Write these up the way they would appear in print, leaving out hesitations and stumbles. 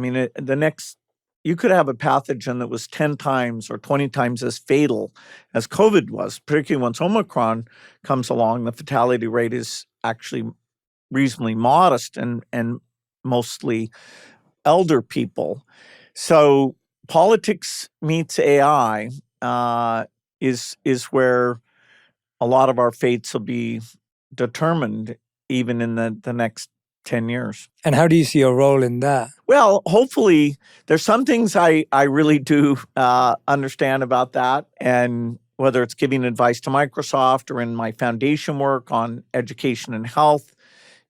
I mean, you could have a pathogen that was 10 times or 20 times as fatal as COVID was, particularly once Omicron comes along. The fatality rate is actually reasonably modest and mostly elder people. So politics meets AI is where a lot of our fates will be determined, even in the next 10 years. And how do you see your role in that? Well, hopefully, there's some things I really do understand about that. And whether it's giving advice to Microsoft or in my foundation work on education and health,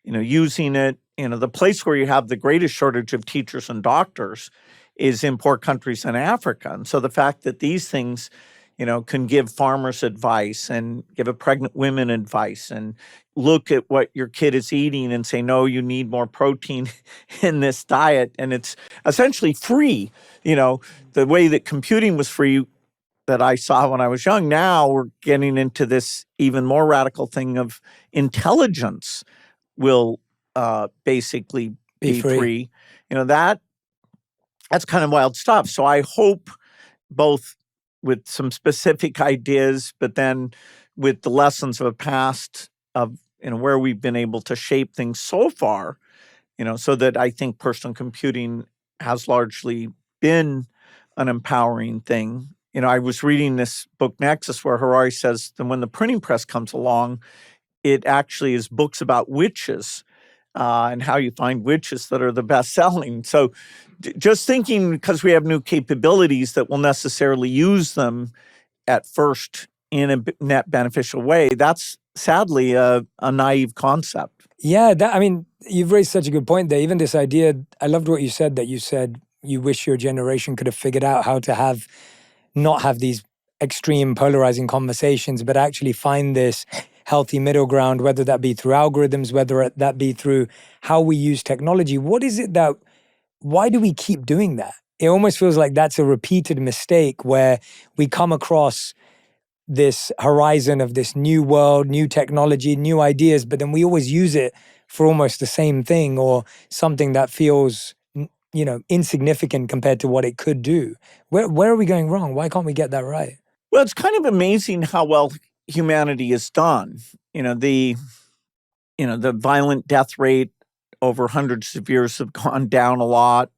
using it, the place where you have the greatest shortage of teachers and doctors is in poor countries in Africa. And so the fact that these things, can give farmers advice and give a pregnant women advice and look at what your kid is eating and say, no, you need more protein in this diet. And it's essentially free. The way that computing was free that I saw when I was young, now we're getting into this even more radical thing of intelligence will basically be free. That's kind of wild stuff. So I hope both with some specific ideas, but then with the lessons of the past of where we've been able to shape things so far, so that I think personal computing has largely been an empowering thing. I was reading this book Nexus where Harari says that when the printing press comes along, it actually is books about witches and how you find witches that are the best selling. So just thinking, because we have new capabilities, that we'll necessarily use them at first in a net beneficial way, that's sadly a naive concept. Yeah, you've raised such a good point there. Even this idea, I loved what you said, that you said you wish your generation could have figured out how to not have these extreme polarizing conversations, but actually find this healthy middle ground, whether that be through algorithms, whether that be through how we use technology. Why do we keep doing that? It almost feels like that's a repeated mistake where we come across this horizon of this new world, new technology, new ideas, but then we always use it for almost the same thing or something that feels, insignificant compared to what it could do. Where are we going wrong? Why can't we get that right? Well, it's kind of amazing how well humanity is done. The violent death rate over hundreds of years have gone down a lot.